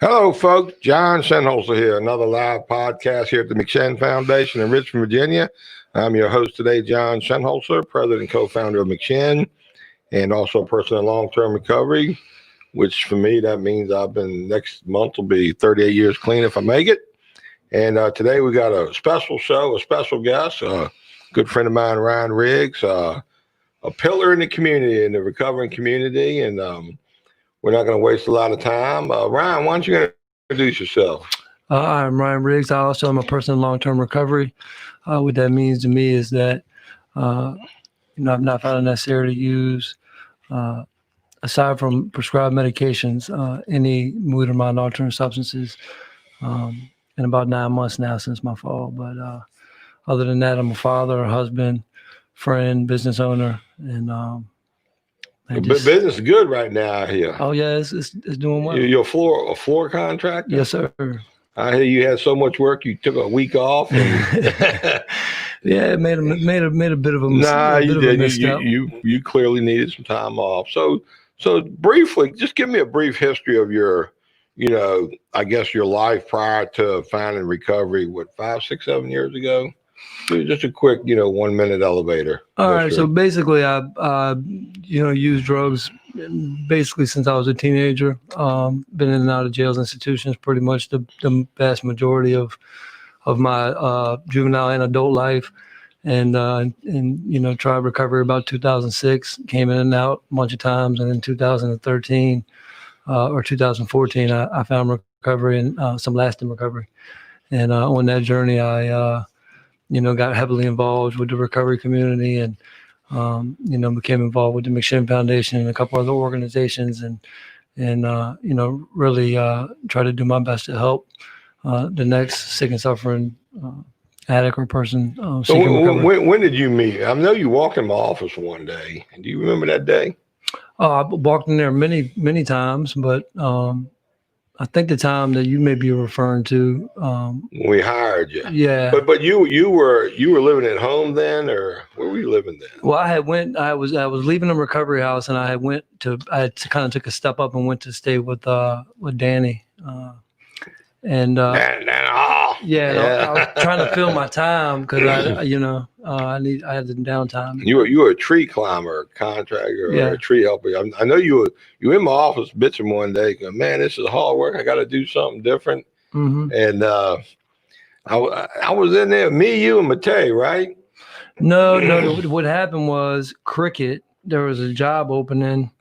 Hello, folks. John Shinholser here. Another live podcast here at the McShin Foundation in Richmond, Virginia. I'm your host today, John Shinholser, president and co-founder of McShin, and also a person in long-term recovery, which for me, that means next month will be 38 years clean if I make it. And today we got a special show, a special guest, a good friend of mine, Ryan Riggs, a pillar in the community, in the recovering community. And we're not going to waste a lot of time. Ryan, why don't you introduce yourself? I'm Ryan Riggs. I also am a person in long-term recovery. What that means to me is that, I've not found it necessary to use, aside from prescribed medications, any mood or mind-altering substances in about 9 months now since my fall. But other than that, I'm a father, a husband, friend, business owner, and business is good right now here. Oh yeah, it's doing well. You're a floor contractor? Yes, sir. I hear you had so much work you took a week off. And yeah, it made a bit of a mistake. Nah, you didn't. You clearly needed some time off. So briefly, just give me a brief history of your, I guess your life prior to finding recovery. What, 5, 6, 7 years ago? Just a quick, 1 minute elevator. All right. So basically, I used drugs basically since I was a teenager. Been in and out of jails, institutions, pretty much the vast majority of my juvenile and adult life, and tried recovery about 2006. Came in and out a bunch of times, and in 2013 or 2014, I found recovery and some lasting recovery. And on that journey, I got heavily involved with the recovery community and, became involved with the McShin Foundation and a couple other organizations and really try to do my best to help the next sick and suffering addict or person seeking recovery. When did you meet? I know you walked in my office one day. Do you remember that day? I walked in there many, many times, but I think the time that you may be referring to, when we hired you. Yeah. But you were living at home then, or where were you living then? Well, I was leaving the recovery house, and I kind of took a step up and went to stay with Danny. I was trying to fill my time because I had the downtime. You were a tree climber, contractor, or a tree helper. I know you were in my office bitching one day, going, man, this is hard work. I got to do something different. Mm-hmm. And I was in there, me, you, and Matei, right? No. What happened was Cricket. There was a job opening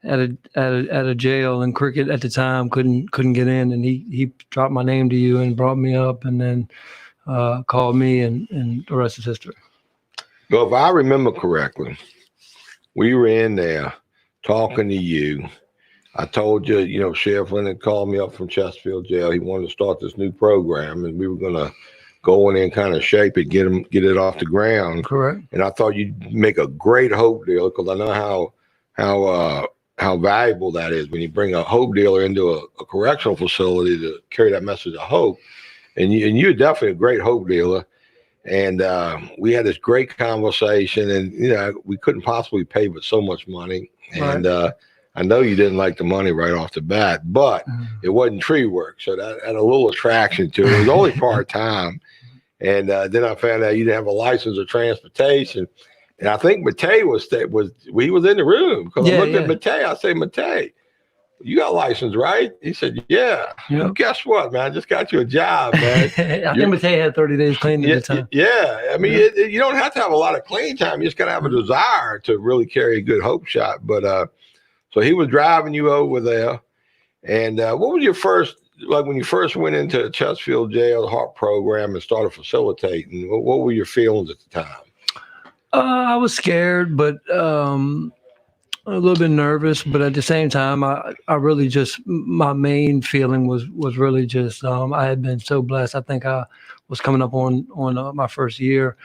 at a jail, and Cricket at the time couldn't get in, and he dropped my name to you and brought me up, and then called me, and the rest is history. Well, if I remember correctly, we were in there talking to you. I told you, Sheriff Lennon called me up from Chesterfield Jail. He wanted to start this new program, and we were going to go in there and kind of shape it, get it off the ground. Correct. And I thought you'd make a great hope dealer, because I know how valuable that is when you bring a hope dealer into a correctional facility to carry that message of hope. And you're definitely a great hope dealer. And we had this great conversation, and we couldn't possibly pay but so much money. And I know you didn't like the money right off the bat, but it wasn't tree work, so that had a little attraction to it. It was only part time, And then I found out you didn't have a license or transportation. And I think Matei was he was in the room because I looked at Matei. I said, Matei, you got a license, right? He said, yeah. Well, guess what, man? I just got you a job, man. I think Matei had 30 days clean at the time. Yeah. I mean, you don't have to have a lot of clean time. You just got to have a desire to really carry a good hope shot. But so he was driving you over there. And what was your first, like when you first went into Chesterfield Jail Heart Program and started facilitating, what were your feelings at the time? I was scared, but a little bit nervous. But at the same time, I really just, my main feeling was really just, I had been so blessed. I think I was coming up on my first year,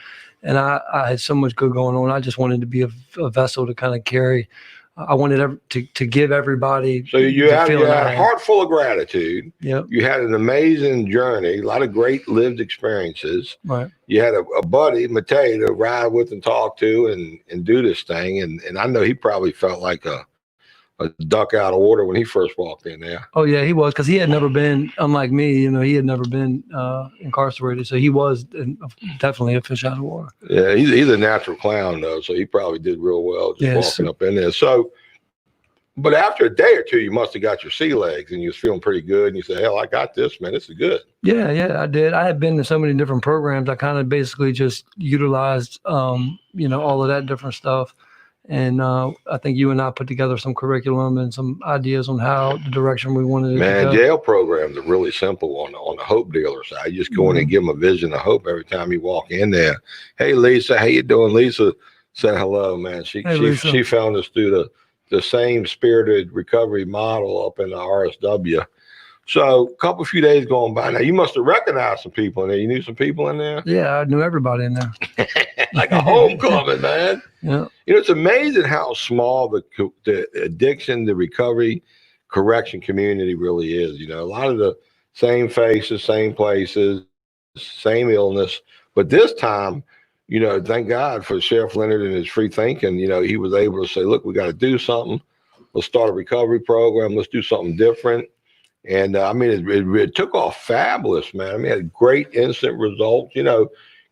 and I had so much good going on. I just wanted to be a vessel to kind of carry. I wanted to give everybody. So you had a heart full of gratitude. Yep. You had an amazing journey, a lot of great lived experiences. Right. You had a buddy, Matei, to ride with and talk to and do this thing. And I know he probably felt like a duck out of order when he first walked in there. Oh, yeah, he was, because he had never been, unlike me, he had never been incarcerated. So he was definitely a fish out of water. Yeah, he's a natural clown, though. So he probably did real well just walking up in there. So, but after a day or two, you must have got your sea legs and you was feeling pretty good. And you said, hell, I got this, man. This is good. Yeah, I did. I had been to so many different programs. I kind of basically just utilized, all of that different stuff. And I think you and I put together some curriculum and some ideas on how the direction we wanted it to go. Jail programs are really simple on the hope dealer side. You just go in and give them a vision of hope every time you walk in there. Hey, Lisa, how you doing? Lisa said hello, man. She found us through the same spirited recovery model up in the RSW. So a few days going by now, you must have recognized some people in there. You knew some people in there? Yeah, I knew everybody in there. Like a homecoming, man. Yeah. It's amazing how small the addiction, the recovery, correction community really is. A lot of the same faces, same places, same illness. But this time, thank God for Sheriff Leonard and his free thinking. He was able to say, look, we got to do something. Let's start a recovery program. Let's do something different. And it took off fabulous, man. It had great instant results.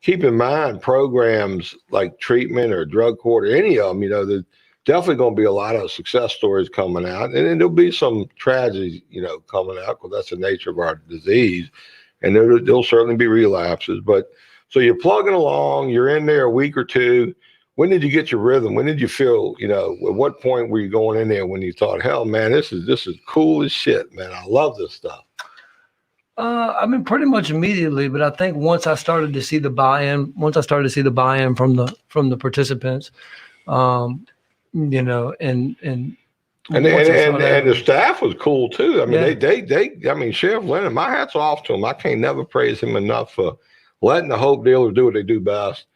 Keep in mind programs like treatment or drug court or any of them, there's definitely going to be a lot of success stories coming out. And then there'll be some tragedies, coming out because that's the nature of our disease. And there'll certainly be relapses. But so you're plugging along, you're in there a week or two. When did you get your rhythm? When did you feel, at what point were you going in there when you thought, hell, man, this is cool as shit, man. I love this stuff. Pretty much immediately, but I think once I started to see the buy-in from the participants, and the staff was cool too. They Sheriff Leonard, my hat's off to him. I can't never praise him enough for letting the hope dealers do what they do best.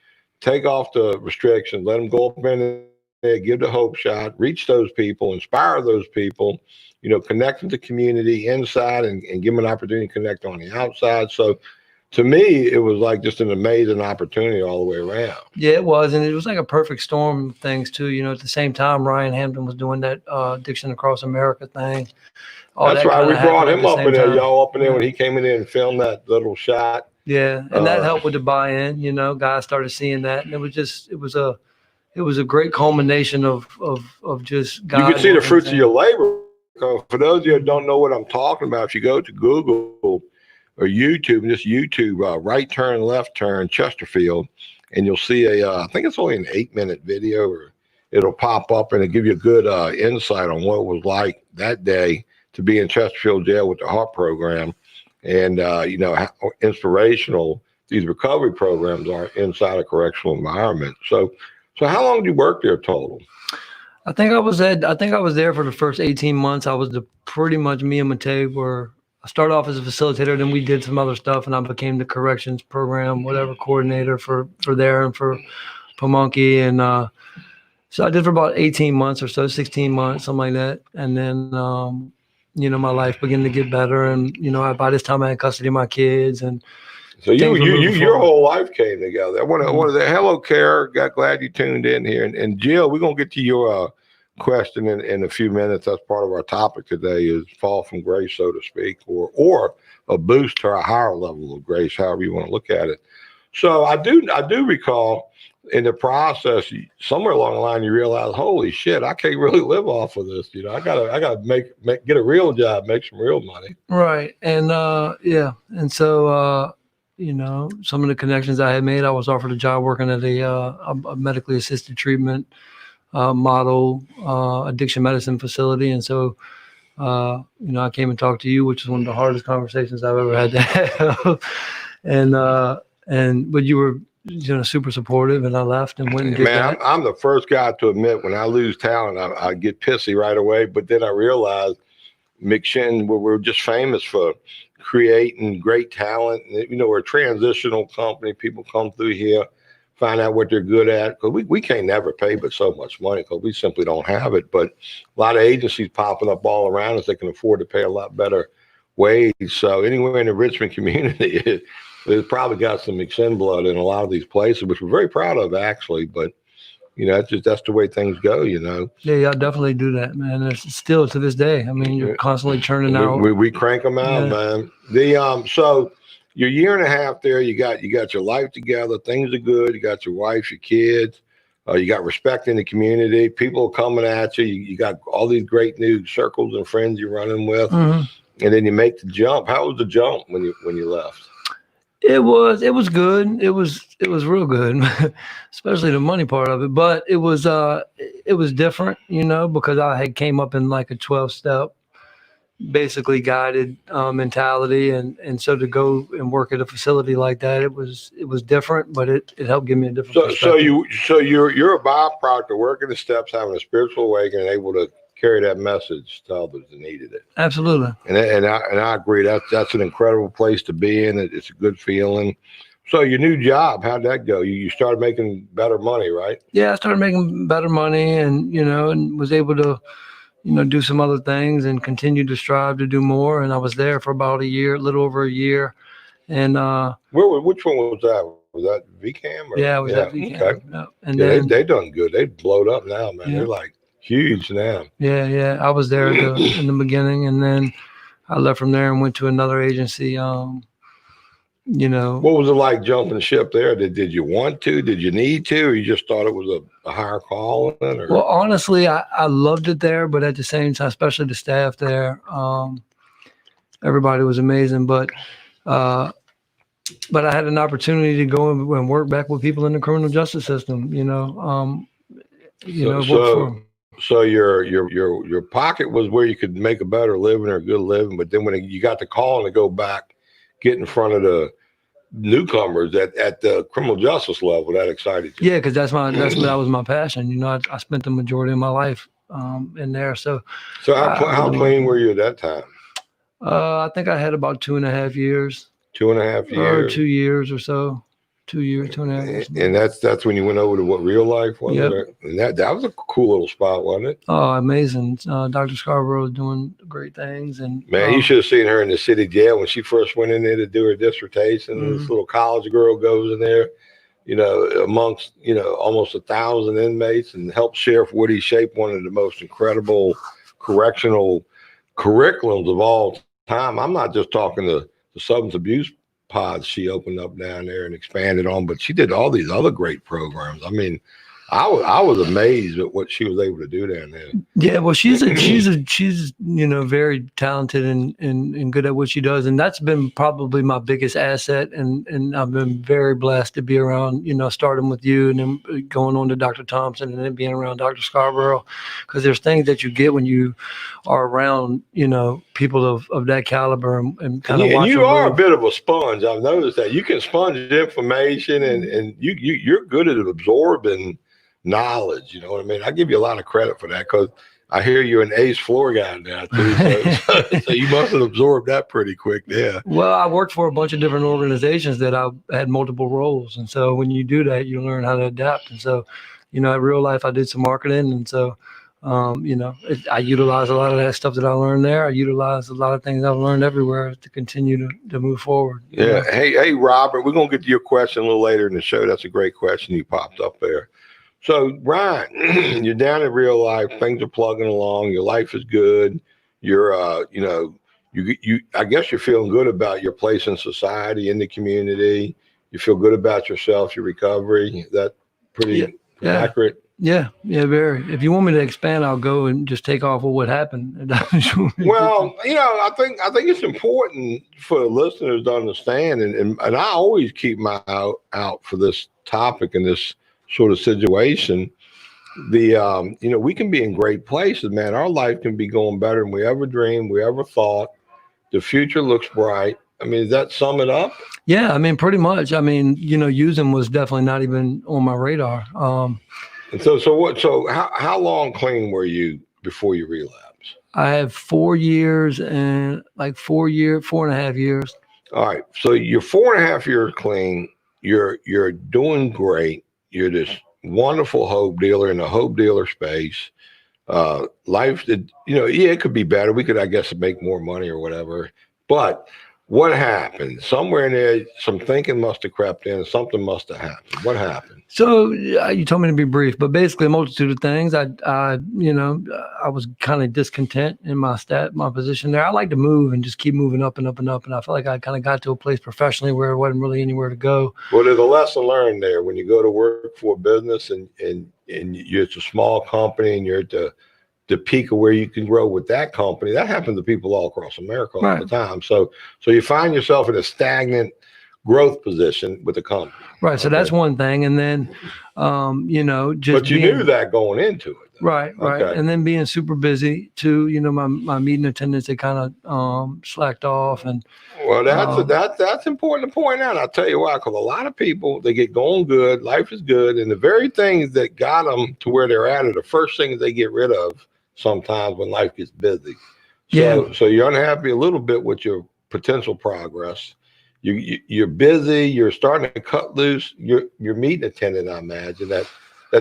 Take off the restrictions, let them go up in there, give the hope shot, reach those people, inspire those people, connect with the community inside and give them an opportunity to connect on the outside. So to me, it was like just an amazing opportunity all the way around. Yeah, it was. And it was like a perfect storm of things too. At the same time, Ryan Hampton was doing that Addiction Across America thing. That's right. We brought him up in there, y'all up in there when he came in there and filmed that little shot. Yeah, and that helped with the buy-in. Guys started seeing that, and it was a great culmination of just God. You can see the fruits of your labor. For those of you that don't know what I'm talking about, if you go to Google or YouTube, just YouTube, right turn, left turn, Chesterfield, and you'll see I think it's only an 8-minute video, or it'll pop up and it'll give you a good insight on what it was like that day to be in Chesterfield Jail with the heart program. And, how inspirational these recovery programs are inside a correctional environment. So how long did you work there total? I think I was there for the first 18 months. I was pretty much me and Matei I started off as a facilitator, then we did some other stuff, and I became the corrections program, whatever, coordinator for there and for Pamunkey. And so I did for about 18 months or so, 16 months, something like that. And then, my life began to get better. And, by this time I had custody of my kids. And so your whole life came together. I want to hello, Kara. Glad you tuned in here. And Jill, we're going to get to your question in a few minutes. That's part of our topic today is fall from grace, so to speak, or a boost to a higher level of grace, however you want to look at it. So I do recall in the process, somewhere along the line, you realize, holy shit, I can't really live off of this. I gotta get a real job, make some real money. Right. And yeah. And so some of the connections I had made, I was offered a job working at a medically assisted treatment model addiction medicine facility. And so I came and talked to you, which is one of the hardest conversations I've ever had to have. But you were super supportive, and I left and went and did Man, that. I'm the first guy to admit when I lose talent, I get pissy right away. But then I realized McShin, we're just famous for creating great talent. We're a transitional company. People come through here, find out what they're good at. Because we can't never pay but so much money because we simply don't have it. But a lot of agencies popping up all around us, they can afford to pay a lot better wage. So anywhere in the Richmond community, it's probably got some McShin blood in a lot of these places, which we're very proud of, actually. But that's the way things go. Yeah, I definitely do that, man. It's still to this day. I mean, you're constantly churning out. We crank them out, man. So your year and a half there, you got your life together. Things are good. You got your wife, your kids. You got respect in the community. People coming at you. You got all these great new circles and friends you're running with, and then you make the jump. How was the jump when you left? It was good. It was real good, especially the money part of it. But it was different, because I had came up in like a 12-step, basically guided mentality, and so to go and work at a facility like that, it was different, but it helped give me a different perspective. So you're a byproduct of working the steps, having a spiritual awakening, and able to carry that message to others that needed it. Absolutely. And I agree. That's an incredible place to be in. It's a good feeling. So your new job, how'd that go? You started making better money, right? Yeah, I started making better money, and and was able to do some other things and continue to strive to do more. And I was there for about a little over a year. And which one was that? Was that VCAM? Yeah, it was at VCAM. Okay. Yeah. And then they done good. They blowed up now, man. Yeah. They're like huge now. Yeah. I was there in the beginning, and then I left from there and went to another agency. What was it like jumping ship there? Did you want to? Did you need to? Or you just thought it was a higher calling? Well, honestly, I loved it there, but at the same time, especially the staff there, everybody was amazing. But I had an opportunity to go and work back with people in the criminal justice system. So your pocket was where you could make a better living or a good living, but then when you got the call to go back, get in front of the newcomers at the criminal justice level, that excited you. Yeah, because that was my passion. I spent the majority of my life in there. So how clean were you at that time? I think I had about 2.5 years. 2.5 years, or 2 years or so. 2 years, 2.5 years. And that's when you went over to what real life was. Yep. And that was a cool little spot, wasn't it? Oh, amazing. Dr. Scarborough was doing great things. And man, you should have seen her in the city jail when she first went in there to do her dissertation. Mm-hmm. This little college girl goes in there, amongst almost 1,000 inmates, and helped Sheriff Woody shape one of the most incredible correctional curriculums of all time. I'm not just talking the substance abuse pods she opened up down there and expanded on, but she did all these other great programs. I mean, I was amazed at what she was able to do down there. Yeah, well, she's very talented and good at what she does, and that's been probably my biggest asset. And I've been very blessed to be around, starting with you and then going on to Dr. Thompson and then being around Dr. Scarborough, because there's things that you get when you are around, people of that caliber and kind of. And you are a bit of a sponge. I've noticed that you can sponge information and you're good at absorbing knowledge, you know what I mean? I give you a lot of credit for that, because I hear you're an ace floor guy now too. So you must have absorbed that pretty quick. Yeah. Well, I worked for a bunch of different organizations that I had multiple roles, and so when you do that, you learn how to adapt. And so, in real life, I did some marketing, and so I utilize a lot of that stuff that I learned there. I utilize a lot of things I've learned everywhere to continue to move forward. Yeah. Hey, Robert, we're gonna get to your question a little later in the show. That's a great question you popped up there. So, Ryan, you're down in real life. Things are plugging along. Your life is good. You're, I guess you're feeling good about your place in society, in the community. you feel good about yourself, your recovery. Is that pretty Yeah. accurate? Yeah, very. If you want me to expand, I'll go and just take off with what happened. Well, I think it's important for the listeners to understand, and I always keep my eye out for this topic and this sort of situation. We can be in great places, man. Our life can be going better than we ever dreamed, we ever thought. The future looks bright. I mean, does that sum it up? Yeah, I mean, pretty much. I mean, using was definitely not even on my radar. And so how long clean were you before you relapsed? I have 4 years and 4.5 years. All right. So you're 4.5 years clean. You're doing great. You're this wonderful hope dealer in the hope dealer space. Life, it could be better. We could, I guess, make more money or whatever. But what happened? Somewhere in there, some thinking must have crept in. Something must have happened. What happened? So you told me to be brief, but basically a multitude of things. I was kind of discontent in my position there. I like to move and just keep moving up and up and up. And I felt like I kind of got to a place professionally where there wasn't really anywhere to go. Well, there's a lesson learned there when you go to work for a business and it's a small company and you're at the peak of where you can grow with that company. That happens to people all across America all the time. So you find yourself in a stagnant growth position with the company. Right. So that's one thing. And then, just. But you knew that going into it. Though. Right. Okay. And then being super busy too, my meeting attendance, they kind of slacked off. And well, that's important to point out. I'll tell you why, because a lot of people, they get going good, life is good, and the very things that got them to where they're at are the first things they get rid of sometimes when life gets busy. So you're unhappy a little bit with your potential progress. You're busy. You're starting to cut loose. Your meeting attendant, I imagine that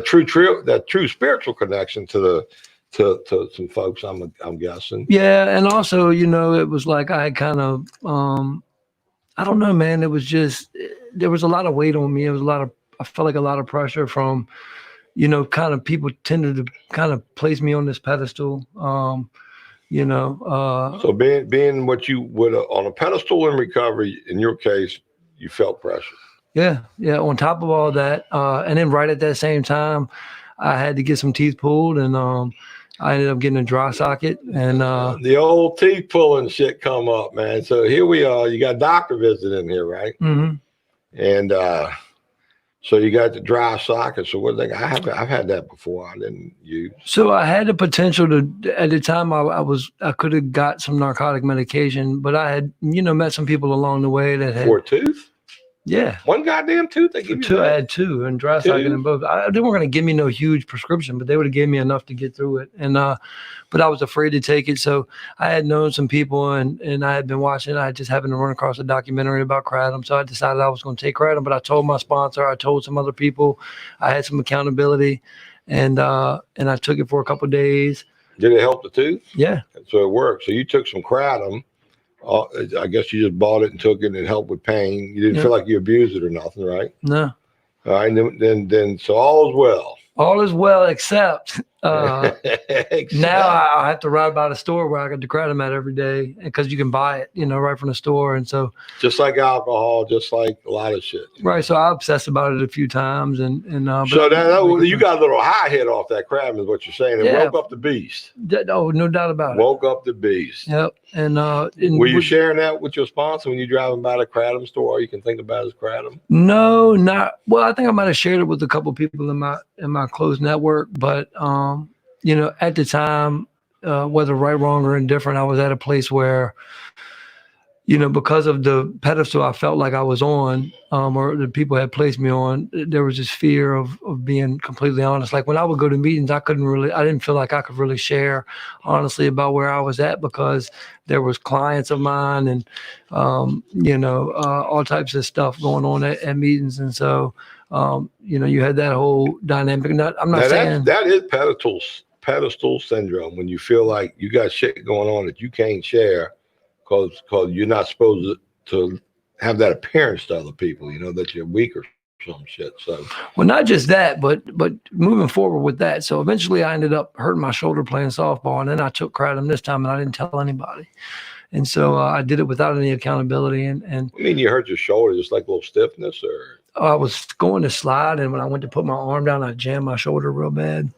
true spiritual connection to some folks. I'm guessing. Yeah, and also it was like I kind of I don't know, man. It was just there was a lot of weight on me. I felt like a lot of pressure from kind of people tended to kind of place me on this pedestal. So being what you would on a pedestal in recovery, in your case, you felt pressure. Yeah. On top of all that, and then right at that same time, I had to get some teeth pulled, and I ended up getting a dry socket. And the old teeth pulling shit come up, man. So here we are. You got a doctor visiting here, right? Mm-hmm. And so you got the dry socket. So what I've had that before. I didn't use. So I had the potential to. At the time, I could have got some narcotic medication, but I had met some people along the way that had for a tooth. Yeah, one goddamn tooth. They give you two. I had two and dry socket in both. They weren't going to give me no huge prescription, but they would have gave me enough to get through it. And but I was afraid to take it. So I had known some people, and I had been watching. I just happened to run across a documentary about kratom, so I decided I was going to take kratom. But I told my sponsor, I told some other people, I had some accountability, and I took it for a couple of days. Did it help the tooth? Yeah. So it worked. So you took some kratom. I guess you just bought it and took it and it helped with pain. You didn't feel like you abused it or nothing, right? No. All right. Then so all is well. All is well, except now I have to ride by the store where I get the kratom at every day because you can buy it, right from the store. And so just like alcohol, just like a lot of shit. Right. So I obsessed about it a few times. And so you got a little high hit off that kratom is what you're saying. It woke up the beast. No doubt about it. Woke up the beast. Yep. And were you sharing that with your sponsor when you're driving by the kratom store? All you can think about is kratom? No, not well. I think I might have shared it with a couple of people in my close network, but at the time, whether right, wrong, or indifferent, I was at a place where, because of the pedestal I felt like I was on, or the people had placed me on, there was this fear of being completely honest. Like when I would go to meetings, I didn't feel like I could really share honestly about where I was at because there was clients of mine and, all types of stuff going on at meetings. And so, you had that whole dynamic. I'm not saying that is pedestal syndrome when you feel like you got shit going on that you can't share because you're not supposed to have that appearance to other people, that you're weak or some shit. So, well, not just that, but moving forward with that. So eventually I ended up hurting my shoulder playing softball, and then I took kratom this time and I didn't tell anybody. And so I did it without any accountability. And I mean, you hurt your shoulder, just like a little stiffness, or I was going to slide, and when I went to put my arm down, I jammed my shoulder real bad.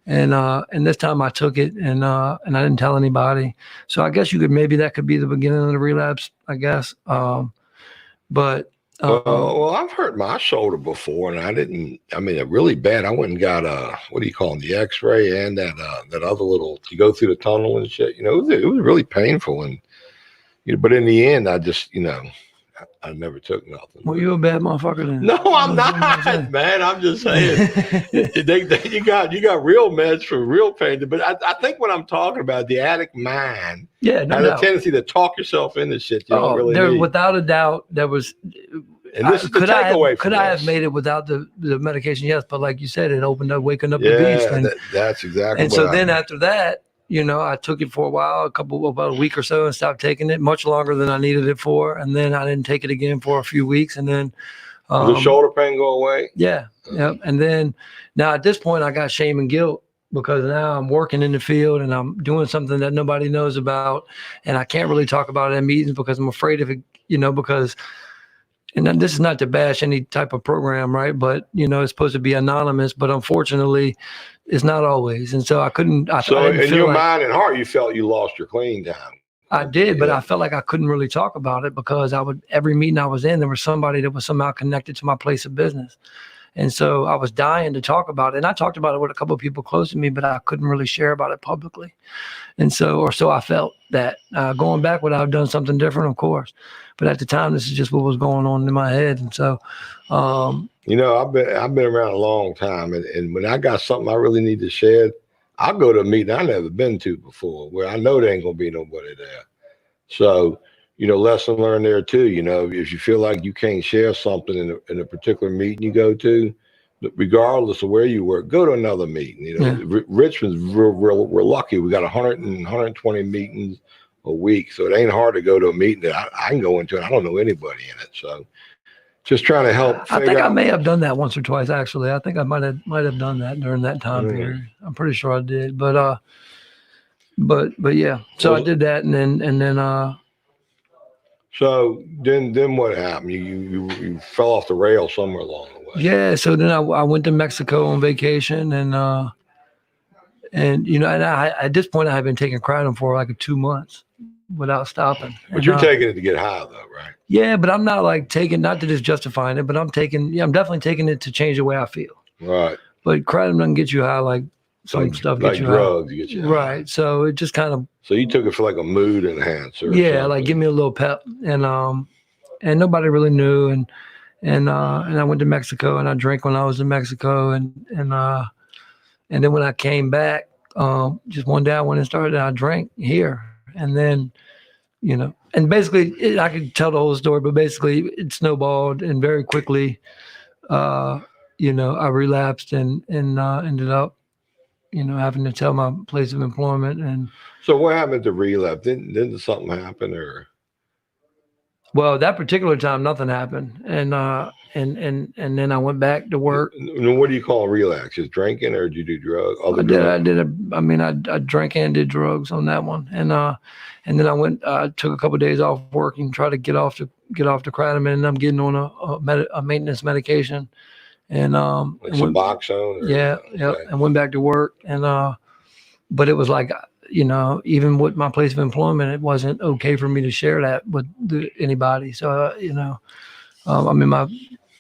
And this time I took it, and I didn't tell anybody. So I guess that could be the beginning of the relapse, I guess. But well, I've hurt my shoulder before, and I didn't. I mean, really bad. I went and got what do you call them, the X-ray, and that other little. You go through the tunnel and shit. It was really painful, and but in the end, I just I never took nothing. Well, you a bad motherfucker then. No, I'm not, man. I'm just saying. You got real meds for real pain. But I think what I'm talking about, the addict mind, has a tendency to talk yourself into shit you don't really need. Without a doubt, there was. And this is the takeaway. Could I have made it without the medication? Yes, but like you said, it opened up, waking up the beast. And, that's exactly. And so then after that, I took it for a while, about a week or so, and stopped taking it, much longer than I needed it for. And then I didn't take it again for a few weeks. And then the shoulder pain go away? Yeah. Yep. And then now at this point, I got shame and guilt because now I'm working in the field and I'm doing something that nobody knows about. And I can't really talk about it in meetings because I'm afraid of it, because, and this is not to bash any type of program, right? But, it's supposed to be anonymous, but unfortunately, it's not always. And so I couldn't. So in your mind and heart, you felt you lost your clean time. I did, but I felt like I couldn't really talk about it because every meeting I was in, there was somebody that was somehow connected to my place of business. And so I was dying to talk about it. And I talked about it with a couple of people close to me, but I couldn't really share about it publicly. And so I felt that going back, would I have done something different? Of course. But at the time, this is just what was going on in my head. And so, I've been around a long time. And when I got something I really need to share, I'll go to a meeting I've never been to before where I know there ain't going to be nobody there. So, lesson learned there too. If you feel like you can't share something in a particular meeting you go to, regardless of where you work, go to another meeting. Richmond's we're lucky. We got 120 meetings a week. So it ain't hard to go to a meeting that I can go into and I don't know anybody in it. So just trying to help. I think I may have done that once or twice, actually. I think I might have done that during that time period. I'm pretty sure I did. But yeah. So I did that and then so then what happened? You fell off the rail somewhere along the way. Yeah. So then I went to Mexico on vacation and at this point I had been taking kratom for like 2 months without stopping. But you're taking it to get high though, right? Yeah, but I'm not like not to just justifying it, but I'm definitely taking it to change the way I feel. Right. But kratom doesn't get you high like some stuff gets you drugs high. Get you high. Right. So it just kind of. So you took it for like a mood enhancer. Yeah, like give me a little pep, and nobody really knew, and I went to Mexico and I drank when I was in Mexico, and then when I came back, just one day I went and started and I drank here, and then. And basically, I could tell the whole story, but basically, it snowballed, and very quickly, I relapsed and ended up, having to tell my place of employment. And so, what happened to relapse? Didn't something happen, or? Well, that particular time, nothing happened, and then I went back to work. What do you call relapse? Just drinking, or did you do drugs? I drank and did drugs on that one, and then I went. I took a couple of days off work and tried to get off the kratom, and I'm getting on a maintenance medication, and like Suboxone. Yeah, and went back to work, and but it was like. Even with my place of employment, it wasn't okay for me to share that with anybody. So,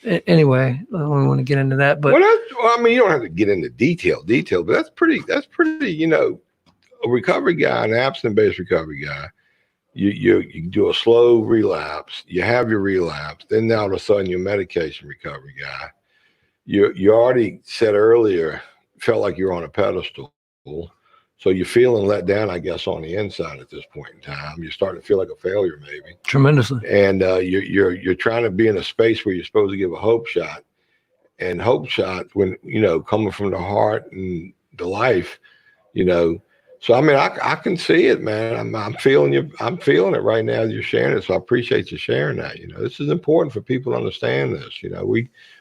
anyway, I don't want to get into that, but you don't have to get into detail, but that's pretty, a recovery guy, an abstinence-based recovery guy, you do a slow relapse, you have your relapse, then now all of a sudden you're a medication recovery guy. You already said earlier, felt like you're on a pedestal. So you're feeling let down, I guess, on the inside at this point in time. You're starting to feel like a failure, maybe. Tremendously. And you're trying to be in a space where you're supposed to give a hope shot. And hope shot, when, coming from the heart and the life, So, I can see it, man. I'm feeling you. I'm feeling it right now as you're sharing it. So I appreciate you sharing that. This is important for people to understand this.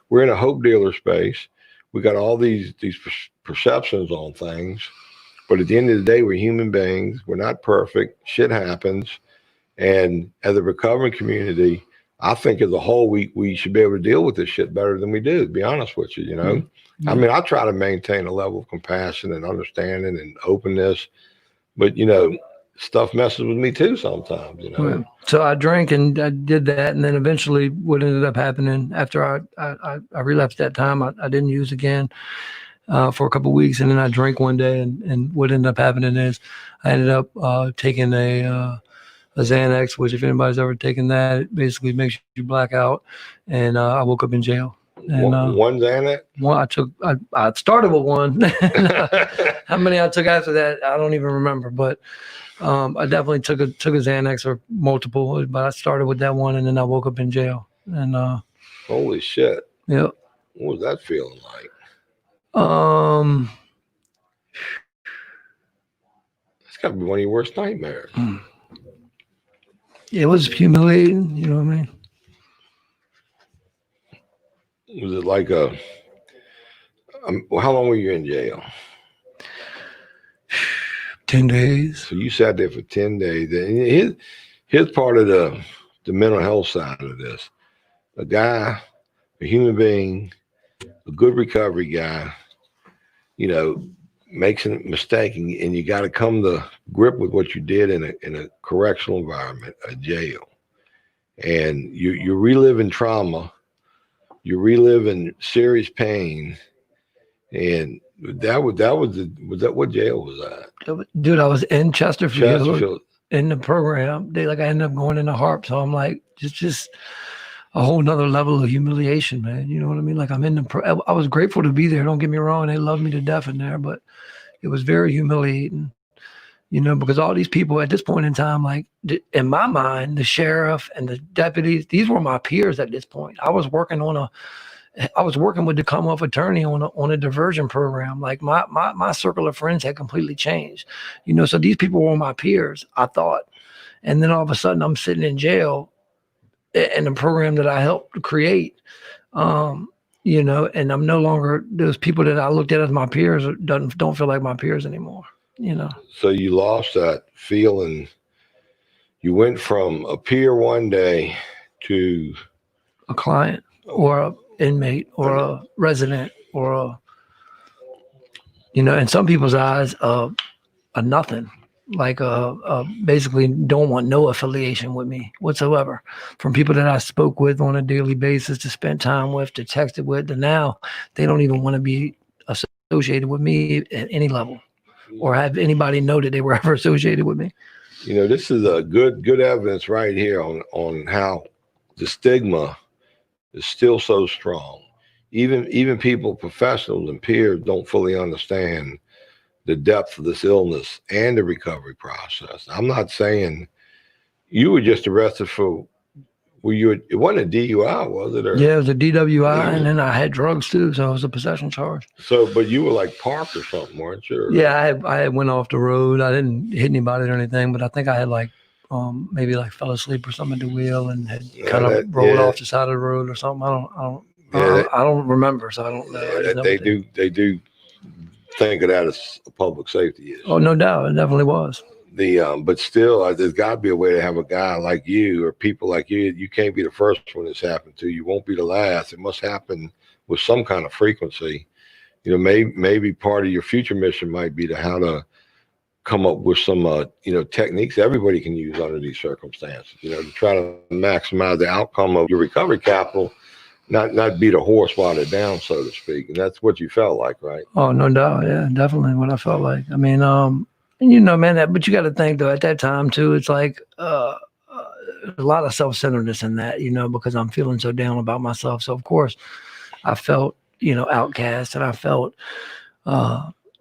We're in a hope dealer space. We got all these perceptions on things. But at the end of the day, we're human beings. We're not perfect. Shit happens. And as a recovering community, I think as a whole, we should be able to deal with this shit better than we do, to be honest with you, you know? Mm-hmm. I mean, I try to maintain a level of compassion and understanding and openness, but, you know, stuff messes with me too sometimes, you know? Right. So I drank and I did that. And then eventually what ended up happening after I relapsed that time, I didn't use again for a couple of weeks. And then I drank one day. And what ended up happening is I ended up taking a Xanax, which if anybody's ever taken that, it basically makes you black out. And I woke up in jail. And one Xanax? I started with one. How many I took after that, I don't even remember. But I definitely took a Xanax or multiple, but I started with that one, and then I woke up in jail. And holy shit! Yeah. What was that feeling like? It's got to be one of your worst nightmares. It was humiliating. You know what I mean? Was it like a? How long were you in jail? 10 days. So you sat there for 10 days. And here's part of the mental health side of this. A guy, a human being, a good recovery guy, you know, makes a mistake, and you got to come to grip with what you did in a correctional environment, a jail. And you're reliving trauma, you're reliving serious pain. And was that what jail was that? Dude, I was in Chesterfield. In the program. I ended up going into HARP. So I'm like, just a whole nother level of humiliation, man. You know what I mean? Like I was grateful to be there. Don't get me wrong. They loved me to death in there, but it was very humiliating, you know, because all these people at this point in time, like in my mind, the sheriff and the deputies, these were my peers at this point. I was working with the Commonwealth attorney on a diversion program. Like my circle of friends had completely changed, you know. So these people were my peers, I thought, and then all of a sudden I'm sitting in jail in a program that I helped create, you know, and I'm no longer those people that I looked at as my peers don't feel like my peers anymore, you know. So you lost that feeling. You went from a peer one day to a client or a inmate or a resident or a, you know, in some people's eyes, a nothing, like basically don't want no affiliation with me whatsoever. From people that I spoke with on a daily basis, to spend time with, to texted with, and now they don't even want to be associated with me at any level or have anybody know that they were ever associated with me. You know, this is a good evidence right here on how the stigma is still so strong. Even people, professionals and peers, don't fully understand the depth of this illness and the recovery process. I'm not saying you were just arrested for, it wasn't a DUI, was it? Yeah, it was a DWI, and then I had drugs too, so it was a possession charge. So, but you were like parked or something, weren't you? Yeah, I had went off the road. I didn't hit anybody or anything, but I think I had like maybe like fell asleep or something at the wheel and had kind of rolled off the side of the road or something. I don't remember, so I don't know. Yeah, they do think of that as a public safety issue. Oh, no doubt, it definitely was. But still, there's got to be a way to have a guy like you or people like you. You can't be the first one this happened to. You won't be the last. It must happen with some kind of frequency. You know, maybe part of your future mission might be how to come up with some, techniques everybody can use under these circumstances. You know, to try to maximize the outcome of your recovery capital, not beat a horse while they're down, so to speak. And that's what you felt like, right? Oh, no doubt. Yeah, definitely what I felt like. I mean, and you know, man, but you got to think though, at that time too, it's like a lot of self-centeredness in that, you know, because I'm feeling so down about myself. So of course I felt, you know, outcast, and I felt,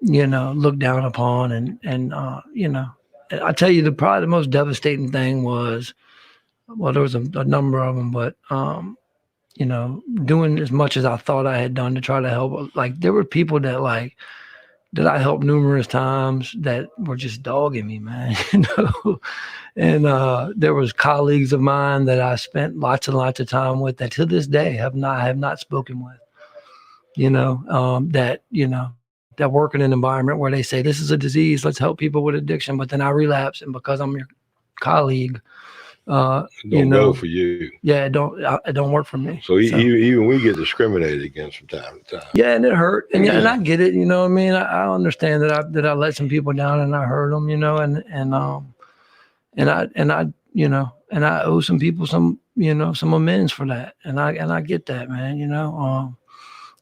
you know, looked down upon, and you know, I tell you, probably the most devastating thing was, well, there was a number of them, but, you know, doing as much as I thought I had done to try to help, like there were people that I helped numerous times that were just dogging me, man, you know. And there was colleagues of mine that I spent lots and lots of time with that to this day have not spoken with, you know, that work in an environment where they say, this is a disease, let's help people with addiction. But then I relapse, and because I'm your colleague, Don't go for you. Yeah, it don't work for me. So even we get discriminated against from time to time. Yeah, and it hurt, and I get it. You know what I mean? I understand that I let some people down and I hurt them. You know, and I owe some people some amends for that, and I get that, man. You know.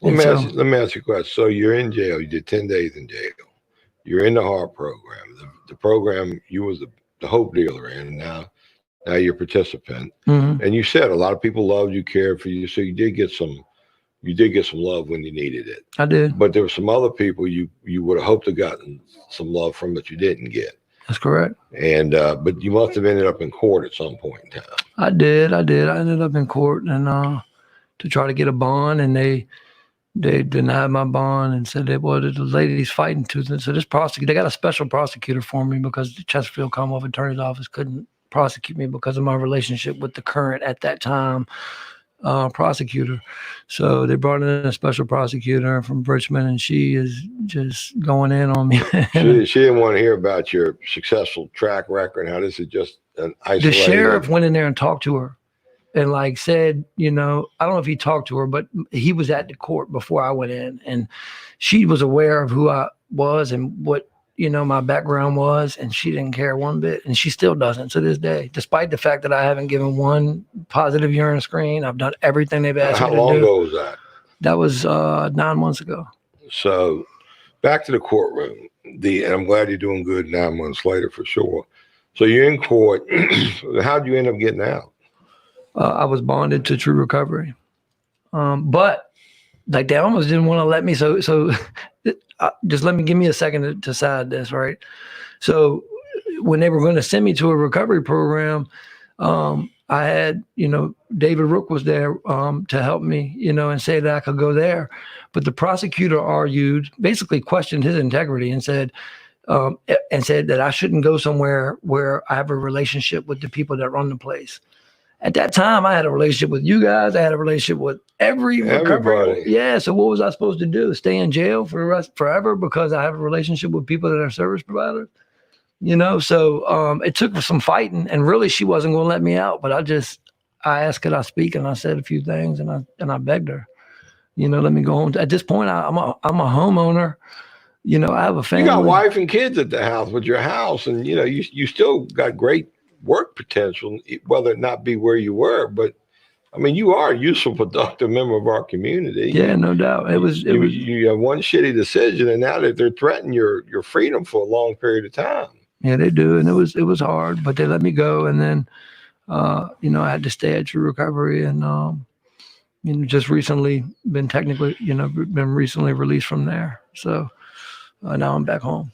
Let me ask you a question. So you're in jail. You did 10 days in jail. You're in the HARP program. The program you was the hope dealer in, and now you're a participant. Mm-hmm. And you said a lot of people loved you, cared for you, so you did get some love when you needed it. I did. But there were some other people you would have hoped to gotten some love from that you didn't get. That's correct. And but you must have ended up in court at some point in time. I did. I ended up in court and to try to get a bond, and they denied my bond and said that the lady's fighting tooth. And so this prosecutor, they got a special prosecutor for me because the Chesterfield Commonwealth Attorney's Office couldn't prosecute me because of my relationship with the current at that time prosecutor. So they brought in a special prosecutor from Richmond, and she is just going in on me. She didn't want to hear about your successful track record and how this is just an isolated. The sheriff went in there and talked to her and said, I don't know if he talked to her, but he was at the court before I went in, and she was aware of who I was and what my background was, and she didn't care one bit, and she still doesn't to this day, despite the fact that I haven't given one positive urine screen. I've done everything they've asked me to do. How long ago was that? That was 9 months ago. So back to the courtroom. And I'm glad you're doing good 9 months later for sure. So you're in court. How'd you end up getting out? I was bonded to true recovery, but they almost didn't want to let me. So just give me a second to decide this, right? So when they were going to send me to a recovery program, I had, David Rook was there to help me, and say that I could go there. But the prosecutor basically questioned his integrity and said that I shouldn't go somewhere where I have a relationship with the people that run the place. At that time, I had a relationship with you guys. I had a relationship with everybody. Yeah. So what was I supposed to do? Stay in jail forever because I have a relationship with people that are service providers? So it took some fighting, and really she wasn't going to let me out. But I asked, could I speak? And I said a few things, and I begged her, let me go home. At this point, I'm a homeowner. I have a family. You got wife and kids at the house with your house, and you still got great work potential, whether it not be where you were, but I mean, you are a useful, productive member of our community. Yeah, no doubt. You have one shitty decision, and now that they're threatening your freedom for a long period of time. Yeah, they do, and it was hard, but they let me go, and then I had to stay at True Recovery, and just recently been recently released from there. So now I'm back home,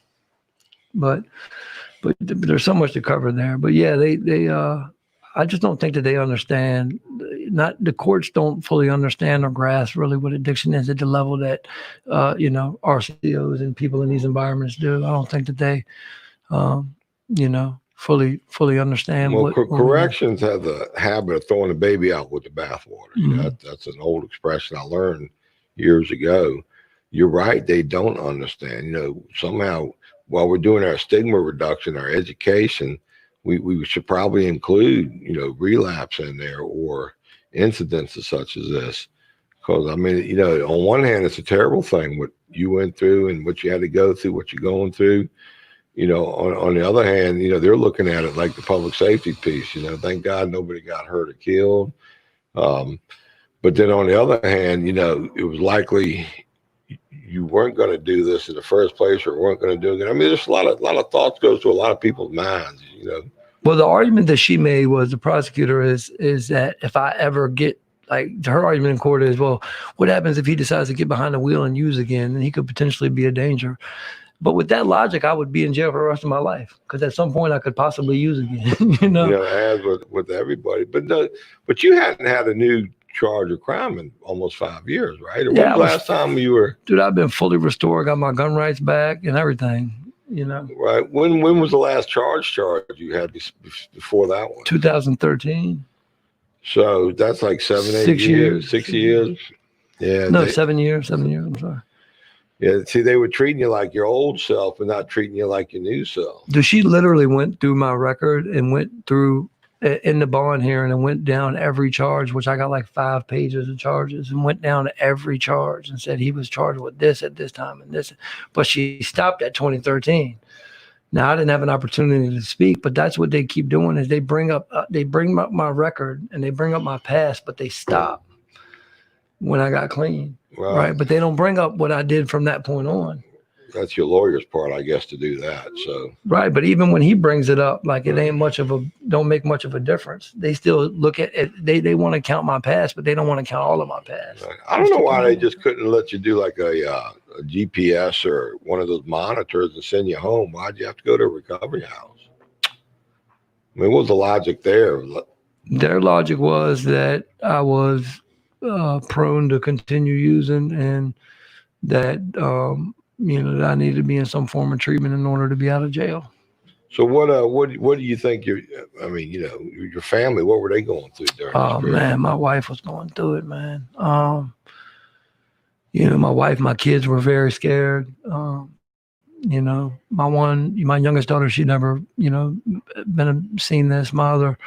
but there's so much to cover there. But yeah, they I just don't think that they understand. Not the courts don't fully understand or grasp really what addiction is at the level that RCOs and people in these environments do. I don't think that they fully understand. Well, corrections have the habit of throwing the baby out with the bathwater. Mm-hmm. That's an old expression I learned years ago. You're right; they don't understand. Somehow, while we're doing our stigma reduction, our education, we should probably include, relapse in there or incidences such as this. Because, I mean, on one hand, it's a terrible thing what you went through and what you had to go through, what you're going through. On the other hand, they're looking at it like the public safety piece. Thank God nobody got hurt or killed. But then on the other hand, it was likely you weren't going to do this in the first place or weren't going to do it. I mean, there's a lot of thoughts goes through a lot of people's minds, Well, the argument that she made was the prosecutor is that if I ever get, her argument in court is, well, what happens if he decides to get behind the wheel and use again? And he could potentially be a danger. But with that logic, I would be in jail for the rest of my life because at some point I could possibly use again. As with everybody. But you hadn't had a new charge of crime in almost 5 years, right? Or when was the last time you were? Dude, I've been fully restored, got my gun rights back and everything. Right. When was the last charge you had before that one? 2013. So that's like 6 years. 6 years. Yeah. No, 7 years. 7 years. I'm sorry. Yeah. See, they were treating you like your old self and not treating you like your new self. Dude, she literally went through my record and went through in the bond hearing and went down every charge, which I got like 5 pages of charges, and went down to every charge and said he was charged with this at this time and this. But she stopped at 2013. Now I didn't have an opportunity to speak, but that's what they keep doing is they bring up my record and they bring up my past, but they stop when I got clean, Well, right? But they don't bring up what I did from that point on. That's your lawyer's part, I guess, to do that. So right, but even when he brings it up, like it ain't don't make much of a difference. They still look at it. They want to count my past, but they don't want to count all of my past. I don't know why they just couldn't let you do like a GPS or one of those monitors and send you home. Why'd you have to go to a recovery house? I mean, what was the logic there? Their logic was that I was prone to continue using, and that that I needed to be in some form of treatment in order to be out of jail. So what do you think your family, what were they going through during this period? Man, my wife was going through it, man. My wife, my kids were very scared. My youngest daughter, she never, seen this. My other,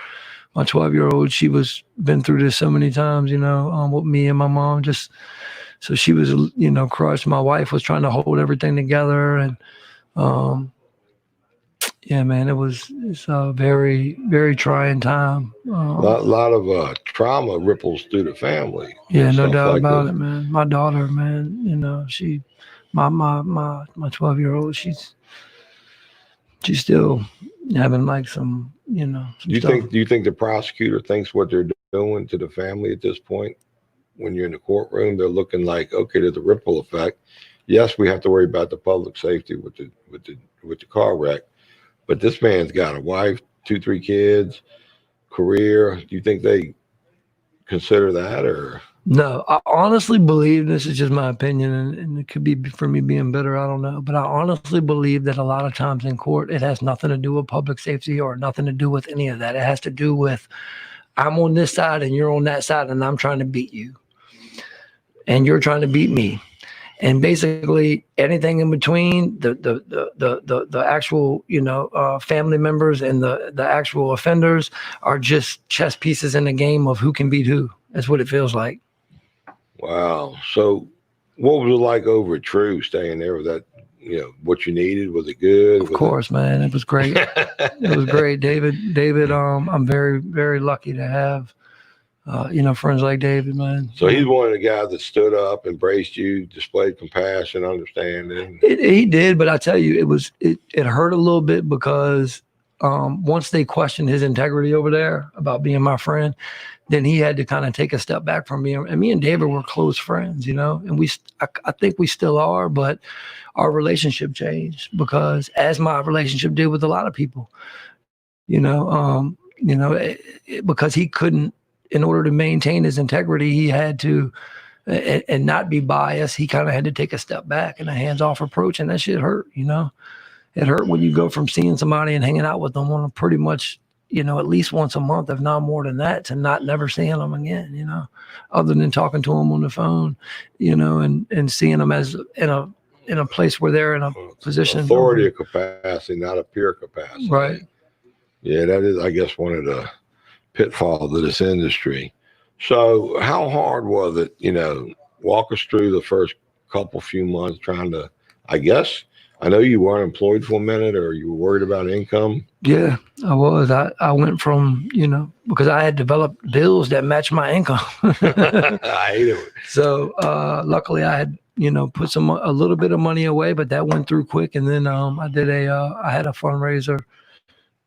my 12-year-old, she was been through this so many times, with me and my mom. Just so she was, crushed. My wife was trying to hold everything together, and yeah, man, it's a very, very trying time. A lot of trauma ripples through the family. Yeah, no doubt like about it, man. My daughter, man, she, my 12-year-old, she's still having like some, some do you think the prosecutor thinks what they're doing to the family at this point? When you're in the courtroom, they're looking like, okay, there's a ripple effect. Yes, we have to worry about the public safety with the car wreck, but this man's got a wife, 2-3 kids, career. Do you think they consider that, or? No, I honestly believe, this is just my opinion, and it could be for me being bitter, I don't know, but I honestly believe that a lot of times in court, it has nothing to do with public safety or nothing to do with any of that. It has to do with, I'm on this side and you're on that side, and I'm trying to beat you, and you're trying to beat me. And basically anything in between, the actual, family members and the actual offenders are just chess pieces in the game of who can beat who. That's what it feels like. Wow. So what was it like over at True, staying there? Was that, what you needed? Was it good? Of course, man. It was great. It was great. David, I'm very, very lucky to have, friends like David, man. So he's one of the guys that stood up, embraced you, displayed compassion, understanding. He did, but I tell you, it hurt a little bit because once they questioned his integrity over there about being my friend, then he had to kind of take a step back from me. And me and David were close friends, and I think we still are, but our relationship changed because, as my relationship did with a lot of people, because he couldn't, in order to maintain his integrity, he had to, and not be biased, he kind of had to take a step back and a hands-off approach, and that shit hurt, It hurt when you go from seeing somebody and hanging out with them on a pretty much, at least once a month, if not more than that, to not never seeing them again, other than talking to them on the phone, and seeing them as in a place where they're in a position. Authority capacity, not a peer capacity. Right. Yeah, that is, I guess, one of the pitfalls of this industry. So how hard was it, walk us through the first few months trying to, I know you weren't employed for a minute, or you were worried about income. Yeah, I was. I went from, because I had developed bills that matched my income. I hate it. So luckily I had, put a little bit of money away, but that went through quick. And then I had a fundraiser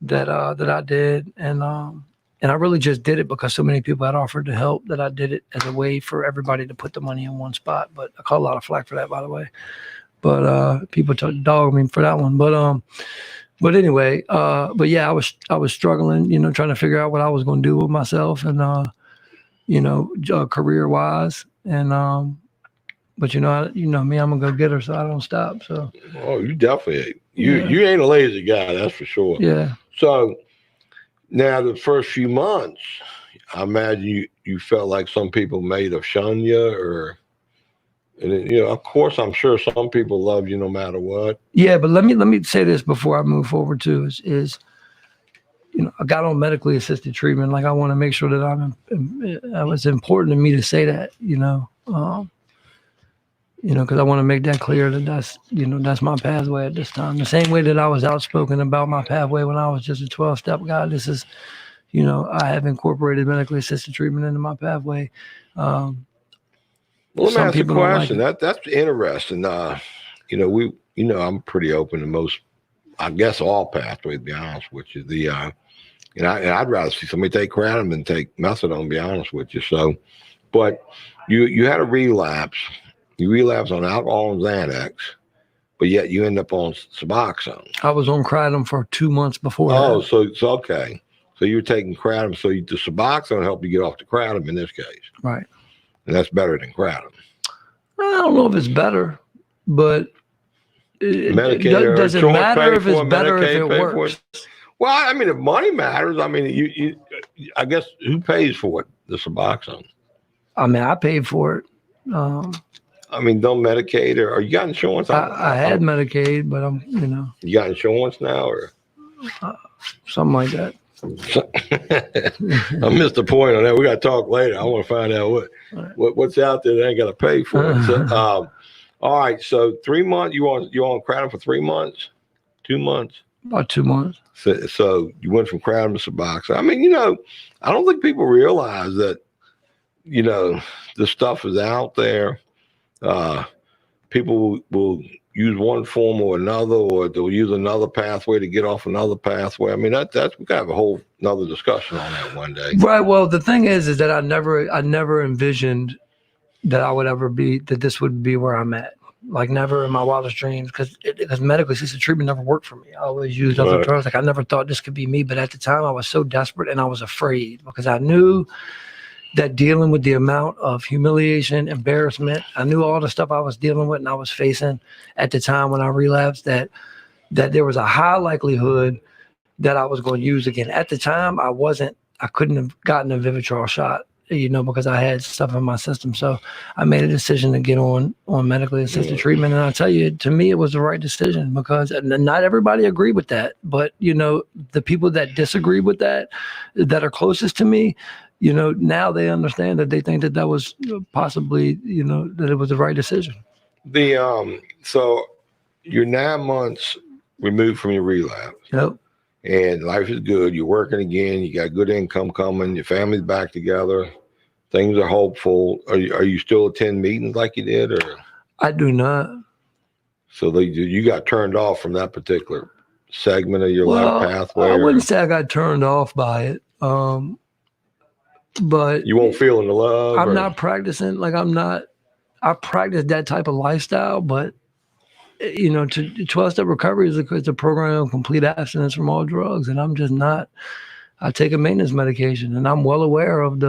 that I did. And I really just did it because so many people had offered to help that I did it as a way for everybody to put the money in one spot. But I caught a lot of flack for that, by the way. But people dogged me for that one. But anyway, but yeah, I was struggling, trying to figure out what I was going to do with myself and, career wise. And, but me, I'm a go-getter, so I don't stop. So. Oh, you definitely, you ain't a lazy guy. That's for sure. Yeah. So now the first few months, I imagine you felt like some people may have shunned you, or. And of course, I'm sure some people love you no matter what. Yeah, but let me say this before I move forward too. Is I got on medically assisted treatment. Like I want to make sure that it's important to me to say that, because I want to make that clear that that's my pathway at this time. The same way that I was outspoken about my pathway when I was just a 12-step guy. This is, I have incorporated medically assisted treatment into my pathway. Well, let me ask you a question. That's interesting. I'm pretty open to most, I guess, all pathways, to be honest with you. I'd rather see somebody take kratom than take methadone, to be honest with you. So, but you had a relapse. You relapsed on alcohol and Xanax, but yet you end up on Suboxone. I was on kratom for 2 months before. Oh, so it's okay. So you're taking kratom. So the Suboxone helped you get off the kratom in this case. Right. And that's better than kratom. I don't know if it's better, but does it matter if it's better if it works? Well, I mean, if money matters, I mean, I guess who pays for it? The Suboxone. I mean, I paid for it. I mean, don't Medicaid or you got insurance? I had Medicaid, but You got insurance now or something like that. I missed the point on that. We got to talk later. I want to find out what's out there that ain't got to pay for it. So, all right. So 3 months. You on kratom for 3 months? 2 months? About 2 months. So you went from kratom to Suboxone. I mean, I don't think people realize that. The stuff is out there. People will use one form or another, or they'll use another pathway to get off another pathway. I mean, that's we could have a whole another discussion on that one day. Right. Well, the thing is that I never envisioned that I would ever that this would be where I'm at. Like never in my wildest dreams, because medically assisted treatment never worked for me. I always used other drugs. Like I never thought this could be me, but at the time I was so desperate and I was afraid because I knew that dealing with the amount of humiliation, embarrassment, I knew all the stuff I was dealing with and I was facing at the time when I relapsed, that there was a high likelihood that I was going to use again. At the time, I couldn't have gotten a Vivitrol shot, because I had stuff in my system. So I made a decision to get on medically assisted treatment. And I'll tell you, to me, it was the right decision because not everybody agreed with that. But, the people that disagree with that are closest to me, now they understand that they think that was possibly, that it was the right decision. So you're 9 months removed from your relapse. Yep. And life is good. You're working again. You got good income coming. Your family's back together. Things are hopeful. Are you still attend meetings like you did, or? I do not. So you got turned off from that particular segment of your life pathway? I wouldn't say I got turned off by it. But you won't feel in the love. I'm not practicing. Like I practice that type of lifestyle, but to 12-step recovery is a program of complete abstinence from all drugs. And I'm just not. I take a maintenance medication and I'm well aware of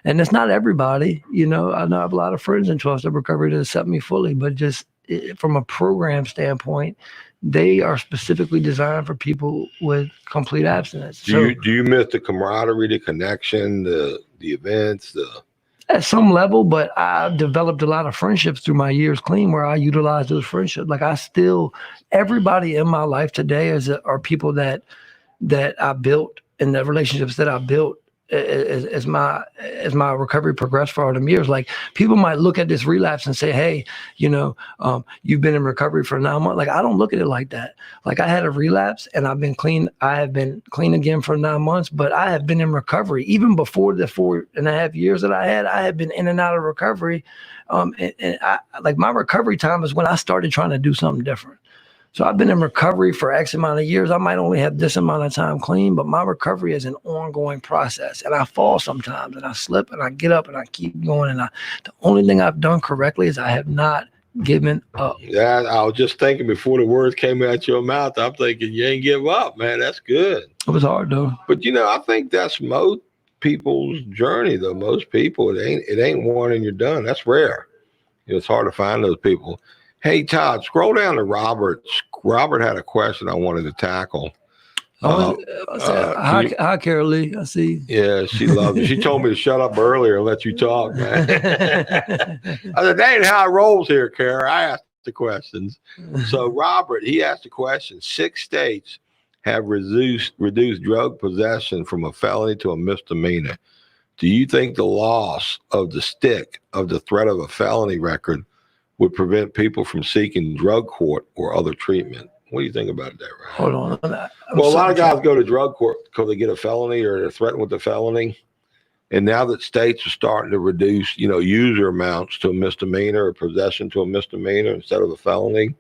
and it's not everybody, I know I have a lot of friends in 12-step recovery that accept me fully, but just from a program standpoint, they are specifically designed for people with complete abstinence. Do you miss the camaraderie, the connection, the events, At some level, but I've developed a lot of friendships through my years clean where I utilize those friendships. Like everybody in my life today are people that I built, and the relationships that I built as my recovery progressed for all them years. Like people might look at this relapse and say, hey, you've been in recovery for 9 months. Like I don't look at it like that. Like I had a relapse and I've been clean. I have been clean again for 9 months, but I have been in recovery. Even before the 4.5 years that I had been in and out of recovery. And my recovery time is when I started trying to do something different. So I've been in recovery for X amount of years. I might only have this amount of time clean, but my recovery is an ongoing process. And I fall sometimes and I slip and I get up and I keep going. And the only thing I've done correctly is I have not given up. Yeah, I was just thinking before the words came out your mouth, I'm thinking you ain't give up, man. That's good. It was hard though. But I think that's most people's journey though. Most people, it ain't one and you're done. That's rare. It's hard to find those people. Hey, Todd, scroll down to Robert. Robert had a question I wanted to tackle. Hi, Carol Lee. I see. Yeah, she loves it. She told me to shut up earlier and let you talk, man. I said, that ain't how it rolls here, Carol. I asked the questions. So, Robert, he asked the question, 6 states have reduced drug possession from a felony to a misdemeanor. Do you think the loss of the stick of the threat of a felony record would prevent people from seeking drug court or other treatment? What do you think about that, Ryan? Hold on. A lot of guys go to drug court because they get a felony or they're threatened with a felony. And now that states are starting to reduce, user amounts to a misdemeanor or possession to a misdemeanor instead of a felony,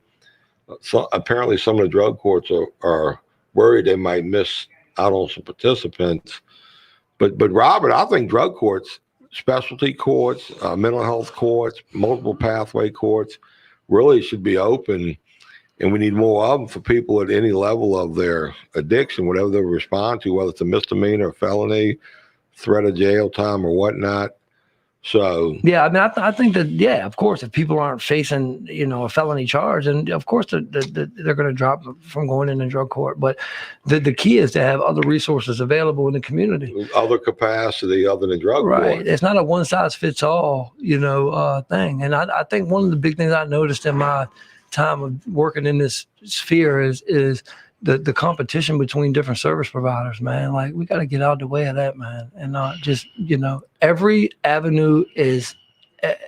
so apparently some of the drug courts are worried they might miss out on some participants. But Robert, I think drug courts, specialty courts, mental health courts, multiple pathway courts really should be open. And we need more of them for people at any level of their addiction, whatever they respond to, whether it's a misdemeanor, a felony, threat of jail time or whatnot. So yeah, I mean, I think that, yeah, of course, if people aren't facing, a felony charge, and of course they're going to drop from going into drug court. But the key is to have other resources available in the community, other capacity other than drug court. Right. It's not a one size fits all, thing. And I think one of the big things I noticed in my time of working in this sphere is the competition between different service providers, man. Like, we got to get out of the way of that, man. And not just, every avenue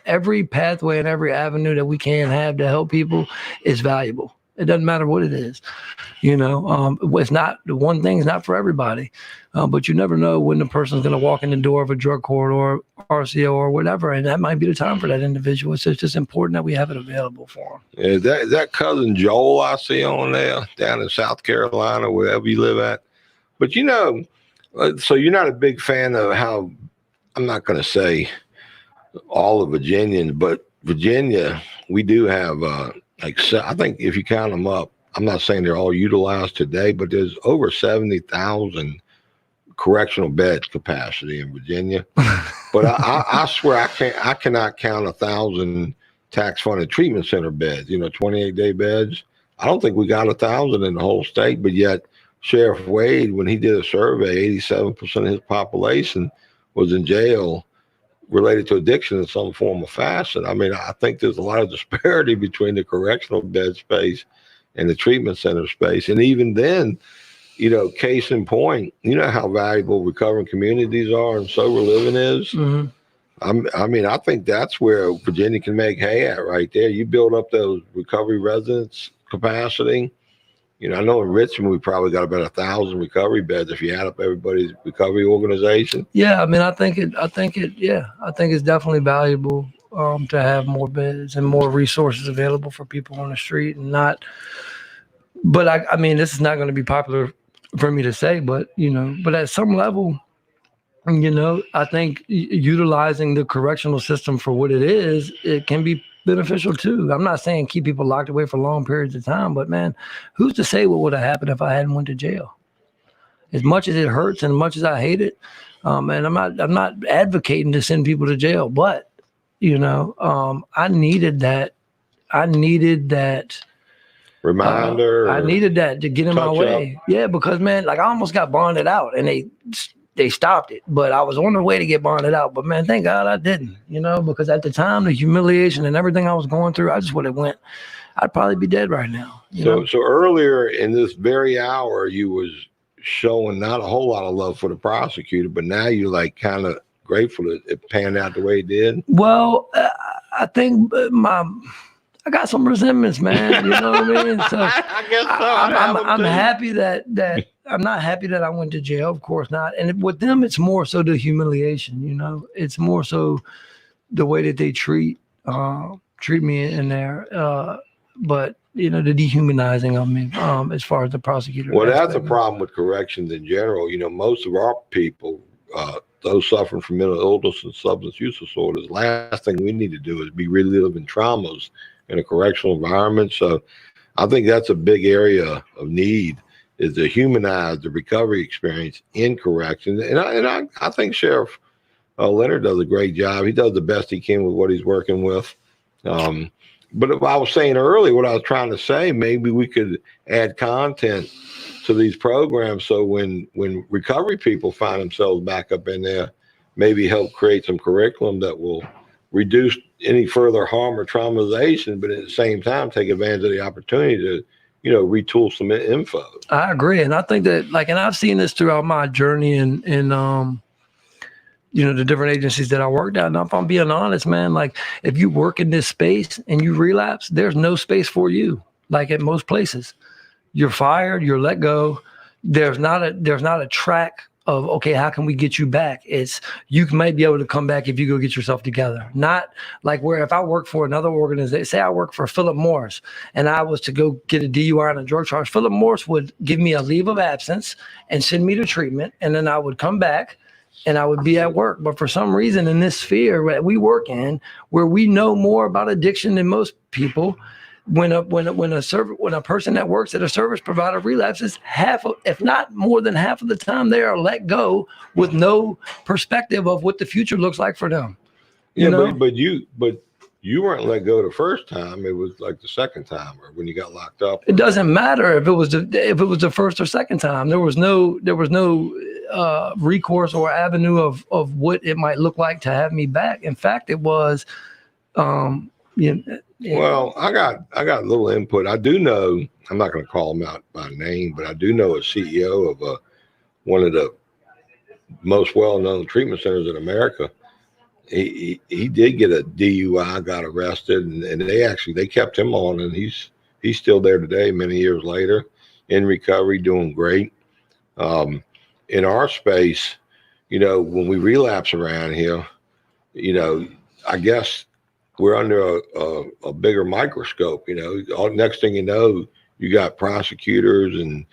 every pathway and every avenue that we can have to help people is valuable. It doesn't matter what it is. It's not, the one thing's not for everybody, but you never know when the person's going to walk in the door of a drug court or RCO or whatever, and that might be the time for that individual. So it's just important that we have it available for them. Yeah, that cousin Joel I see on there down in South Carolina, wherever you live at. But so you're not a big fan of how, I'm not going to say all of Virginians, but Virginia, we do have I think if you count them up, I'm not saying they're all utilized today, but there's over 70,000 correctional bed capacity in Virginia. But I swear I cannot count 1,000 tax-funded treatment center beds, 28-day beds. I don't think we got 1,000 in the whole state, but yet Sheriff Wade, when he did a survey, 87% of his population was in jail related to addiction in some form or fashion. I mean, I think there's a lot of disparity between the correctional bed space and the treatment center space. And even then, case in point, how valuable recovering communities are and sober living is. Mm-hmm. I mean, I think that's where Virginia can make hay at right there. You build up those recovery residence capacity. I know in Richmond, we probably got about 1,000 recovery beds if you add up everybody's recovery organization. Yeah, I mean, I think it's definitely valuable to have more beds and more resources available for people on the street, and not. But I mean, this is not going to be popular for me to say, but but at some level, I think utilizing the correctional system for what it is, it can be beneficial too. I'm not saying keep people locked away for long periods of time, but man, who's to say what would have happened if I hadn't went to jail? As much as it hurts and as much as I hate it, and I'm not advocating to send people to jail, but I needed that reminder. I needed that to get in my way. Yeah, because man, like, I almost got bonded out, and they stopped it, but I was on the way to get bonded out. But man, thank God I didn't, because at the time, the humiliation and everything I was going through, I just would have went. I'd probably be dead right now. So earlier in this very hour, you was showing not a whole lot of love for the prosecutor, but now you're like kind of grateful that it panned out the way it did. Well, I think I got some resentments, man. You know what I mean? So I guess so. I'm happy that I'm not happy that I went to jail. Of course not. And with them, it's more so the humiliation. It's more so the way that they treat me in there. But the dehumanizing of me as far as the prosecutor. Well, that's a problem with corrections in general. Most of our people, those suffering from mental illness and substance use disorders, last thing we need to do is be reliving traumas in a correctional environment. So I think that's a big area of need, is to humanize the recovery experience in corrections. And I think Sheriff Leonard does a great job. He does the best he can with what he's working with. But if I was saying earlier, what I was trying to say, maybe we could add content to these programs, so when recovery people find themselves back up in there, maybe help create some curriculum that will reduce any further harm or traumatization, but at the same time take advantage of the opportunity to retool some info. I agree. And I think that and I've seen this throughout my journey in the different agencies that I worked at. And if I'm being honest, man, if you work in this space and you relapse, there's no space for you. Like at most places, you're fired, you're let go. There's not a track of, okay, how can we get you back? It's, you might be able to come back if you go get yourself together. Not like where if I work for another organization, say I work for Philip Morris and I was to go get a DUI and a drug charge, Philip Morris would give me a leave of absence and send me to treatment. And then I would come back and I would be at work. But for some reason in this sphere that we work in, where we know more about addiction than most people, when a person that works at a service provider relapses, if not more than half of the time, they are let go with no perspective of what the future looks like for them. But you weren't let go the first time. It was like the second time, or when you got locked up. It doesn't matter if it was the first or second time. There was no recourse or avenue of what it might look like to have me back. In fact, it was. Well, I got a little input. I do know, I'm not going to call him out by name, but I do know a CEO of one of the most well-known treatment centers in America. He did get a DUI, got arrested, and they kept him on, and he's still there today, many years later, in recovery, doing great. In our space, when we relapse around here, I guess we're under a bigger microscope. Next thing you know, you got prosecutors and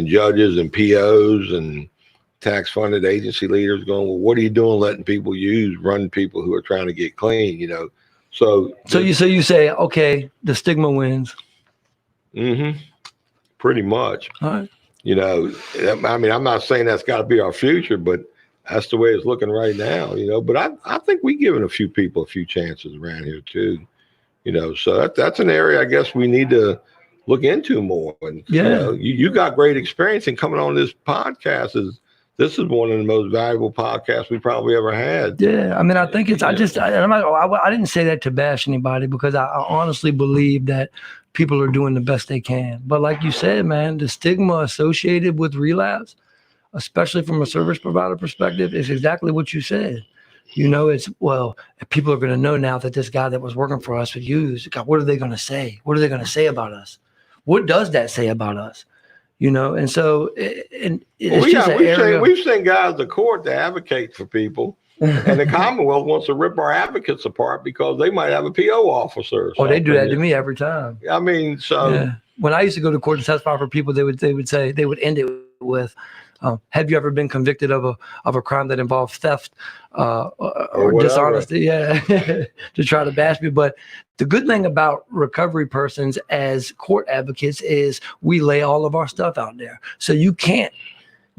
judges and POs and tax-funded agency leaders going, well, what are you doing letting people run people who are trying to get clean, So you say, okay, the stigma wins. Mm-hmm. Pretty much. All right. I'm not saying that's got to be our future, but that's the way it's looking right now, But I think we're giving a few people a few chances around here too, So that's an area I guess we need to look into more. And you got great experience in coming on this podcast. This is one of the most valuable podcasts we probably ever had. Yeah, I think it's. I didn't say that to bash anybody because I honestly believe that people are doing the best they can. But like you said, man, the stigma associated with relapse, especially from a service provider perspective, is exactly what you said. It's, well, people are going to know now that this guy that was working for us would use. God, what are they going to say? What are they going to say about us? What does that say about us? And so we've sent guys to court to advocate for people, and the Commonwealth wants to rip our advocates apart because they might have a PO officer. Oh, they do that to me every time. Yeah. When I used to go to court to testify for people, they would end it with, have you ever been convicted of a crime that involved theft or dishonesty? Yeah, to try to bash me. But the good thing about recovery persons as court advocates is we lay all of our stuff out there, so you can't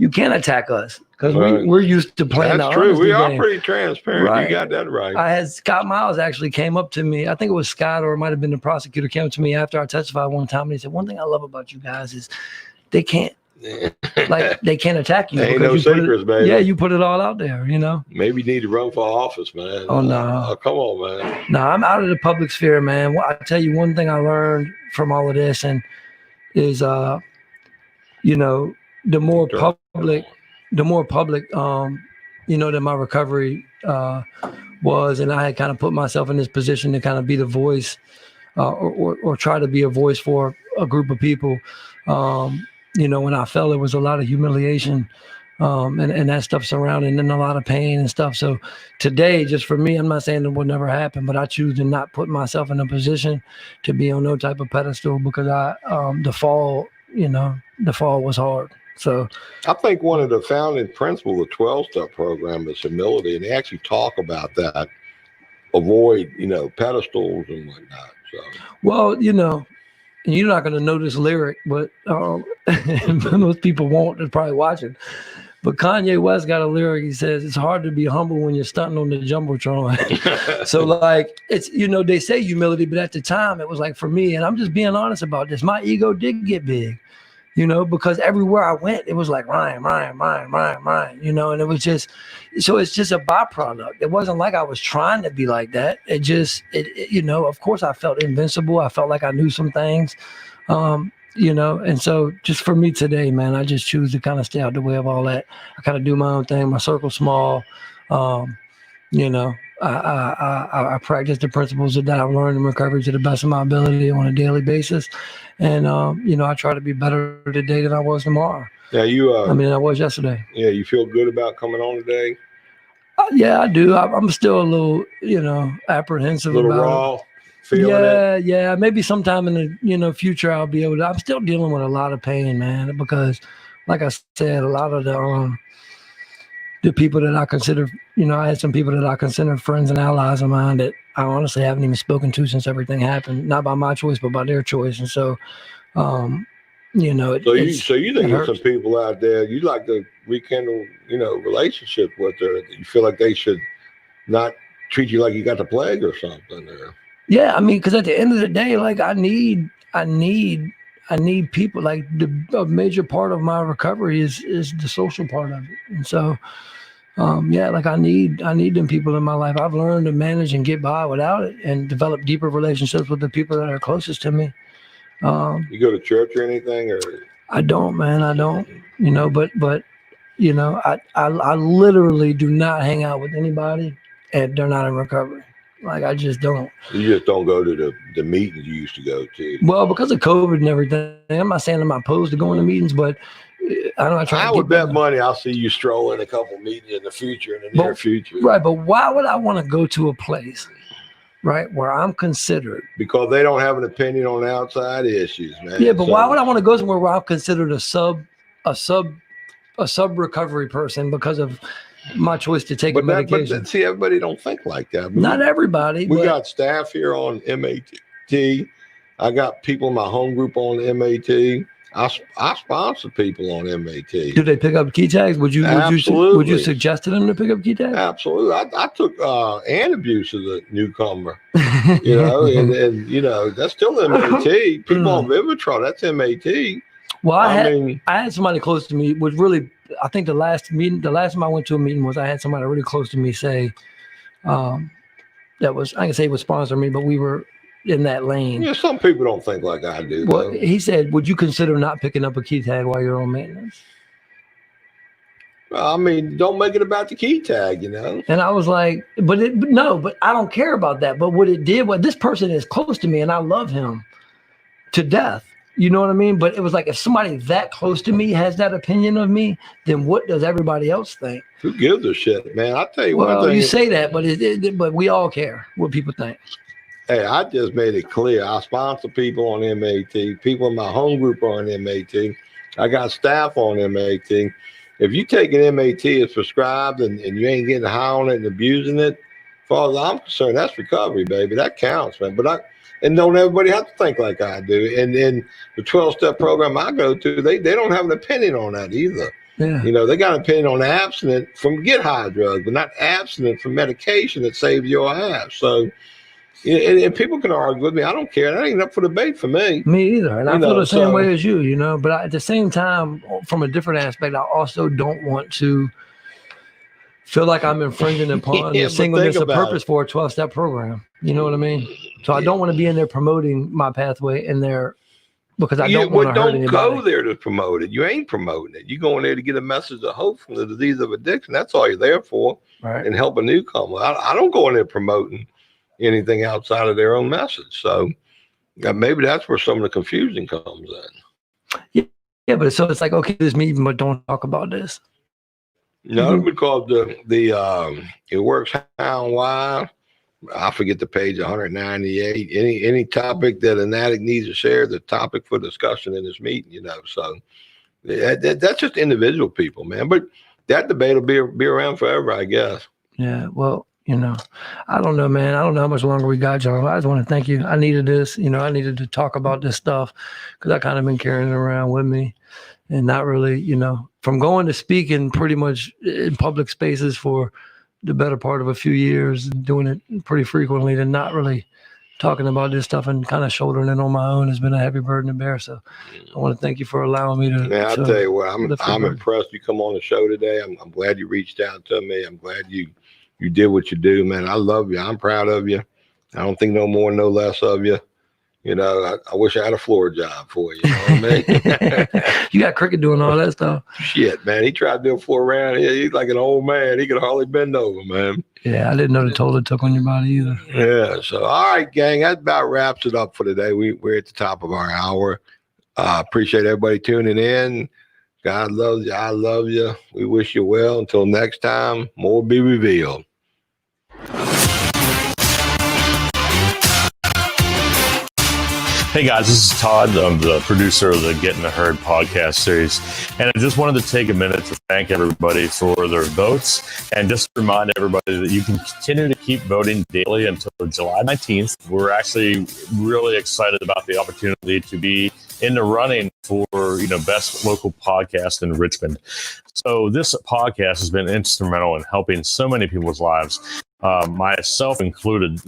attack us because we're used to playing. That's true. We are game. Pretty transparent. Right. You got that right. I had Scott Miles actually came up to me. I think it was Scott, or it might have been the prosecutor, came up to me after I testified one time, and he said, "One thing I love about you guys is they can't." They can't attack you. Ain't no secrets, baby. Yeah, you put it all out there, Maybe you need to run for office, man. Oh, no. Come on, man. No, I'm out of the public sphere, man. I tell you one thing I learned from all of this is the more public, that my recovery was, and I had kind of put myself in this position to kind of be the voice or try to be a voice for a group of people. When I fell, it was a lot of humiliation and that stuff surrounding, and a lot of pain and stuff. So today, just for me, I'm not saying it will never happen, but I choose to not put myself in a position to be on no type of pedestal because the fall was hard. So I think one of the founding principles of the 12-step program is humility, and they actually talk about that. Avoid, pedestals and whatnot. So well, and you're not going to know this lyric, but most people won't. They're probably watching. But Kanye West got a lyric. He says, it's hard to be humble when you're stunting on the Jumbotron. So it's, they say humility, but at the time it was like for me, and I'm just being honest about this, my ego did get big, because everywhere I went, it was like rhyme, and it was just, so it's just a byproduct. It wasn't like I was trying to be like that. It just, of course I felt invincible. I felt like I knew some things, and so just for me today, man, I just choose to kind of stay out the way of all that. I kind of do my own thing. My circle's small. You know, I practice the principles that I've learned in recovery to the best of my ability on a daily basis. And, I try to be better today than I was tomorrow. Now I was yesterday. Yeah, you feel good about coming on today? Yeah, I do. I'm still a little, apprehensive A little about raw, it. feeling it? Yeah. Maybe sometime in the, future I'll be able to. I'm still dealing with a lot of pain, man, because, like I said, a lot of the people that I consider, I had some people that I consider friends and allies of mine that I honestly haven't even spoken to since everything happened. Not by my choice, but by their choice. And so, So you think there's some people out there you'd like to rekindle, relationship with, or you feel like they should not treat you like you got the plague or something? Or... Yeah, I mean, because at the end of the day, like I need people. Like a major part of my recovery is the social part of it, and so. Like I need them people in my life. I've learned to manage and get by without it and develop deeper relationships with the people that are closest to me. You go to church or anything, or? I don't, man. I don't, but I literally do not hang out with anybody and they're not in recovery. Like I just don't. You just don't go to the meetings you used to go to? Well, because of COVID and everything, I'm not saying I'm opposed to going to meetings, but I would bet money I'll see you strolling a couple meetings in the future, in the near future. Right, but why would I want to go to a place, right, where I'm considered? Because they don't have an opinion on outside issues, man. Yeah, but why would I want to go somewhere where I'm considered a sub recovery person because of my choice to take a medication? But see, everybody don't think like that. Not everybody. We got staff here on MAT. I got people in my home group on MAT. I sponsor people on MAT. Do they pick up key tags? Would you suggest to them to pick up key tags? Absolutely. I took antabuse as a newcomer, and that's still MAT. People on Vivitrol, that's MAT. Well, I had somebody close to me, which really, I think the last time I went to a meeting was I had somebody really close to me say, that was, I can say it was sponsoring me, but we were in that lane. Yeah, some people don't think like I do. Well, he said, would you consider not picking up a key tag while you're on maintenance? I mean, don't make it about the key tag, And I was like, but I don't care about that. But what this person is close to me and I love him to death. You know what I mean? But it was like, if somebody that close to me has that opinion of me, then what does everybody else think? Who gives a shit, man? I'll tell you one thing. Well, you say that, but we all care what people think. Hey, I just made it clear. I sponsor people on MAT. People in my home group are on MAT. I got staff on MAT. If you take an MAT as prescribed and you ain't getting high on it and abusing it, as far as I'm concerned, that's recovery, baby. That counts, man. And don't everybody have to think like I do. And in the 12-step program I go to, they don't have an opinion on that either. Yeah. They got an opinion on abstinent from get high drugs, but not abstinent from medication that saves your ass. So, and people can argue with me. I don't care. That ain't up for debate for me. Me either. And I feel the same way as you, But at the same time, from a different aspect, I also don't want to feel like I'm infringing upon the singleness of purpose for a 12-step program. You know what I mean? So I don't want to be in there promoting my pathway in there because I don't want to hurt anybody. Don't go there to promote it. You ain't promoting it. You go in there to get a message of hope from the disease of addiction. That's all you're there for. Right. And help a newcomer. I don't go in there promoting anything outside of their own message. So maybe that's where some of the confusion comes in. Yeah, but so it's like, okay, this meeting, but don't talk about this. No, because it works how and why. I forget the page 198. Any topic that an addict needs to share, the topic for discussion in this meeting, So that's just individual people, man. But that debate will be around forever, I guess. Yeah, well, I don't know, man. I don't know how much longer we got, John. I just want to thank you. I needed this. I needed to talk about this stuff because I kind of been carrying it around with me and not really, from going to speaking pretty much in public spaces for the better part of a few years and doing it pretty frequently to not really talking about this stuff and kind of shouldering it on my own has been a heavy burden to bear. So I want to thank you for allowing me to. Man, I'll tell you what, I'm impressed you come on the show today. I'm glad you reached out to me. I'm glad you did what you do, man. I love you. I'm proud of you. I don't think no more, no less of you. I wish I had a floor job for you. You know what I mean? You got Cricket doing all that stuff. Shit, man. He tried to do a floor around here. He's like an old man. He could hardly bend over, man. Yeah, I didn't know the toll it took on your body either. Yeah. So, all right, gang. That about wraps it up for today. We're at the top of our hour. Appreciate everybody tuning in. God loves you. I love you. We wish you well. Until next time, more be revealed. Hey guys, this is Todd. I'm the producer of the Get in the Herd podcast series. And I just wanted to take a minute to thank everybody for their votes and just remind everybody that you can continue to keep voting daily until July 19th. We're actually really excited about the opportunity to be in the running for, best local podcast in Richmond. So this podcast has been instrumental in helping so many people's lives. Myself included,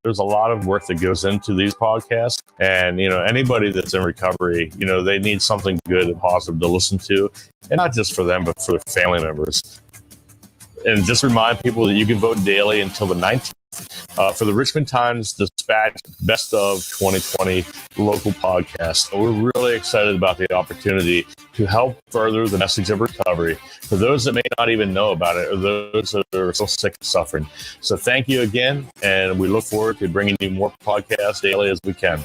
there's a lot of work that goes into these podcasts, and, anybody that's in recovery, they need something good and positive to listen to, and not just for them, but for their family members. And just remind people that you can vote daily until the 19th for the Richmond Times-Dispatch Best of 2020 local podcast. So we're really excited about the opportunity to help further the message of recovery for those that may not even know about it or those that are so sick and suffering. So thank you again, and we look forward to bringing you more podcasts daily as we can.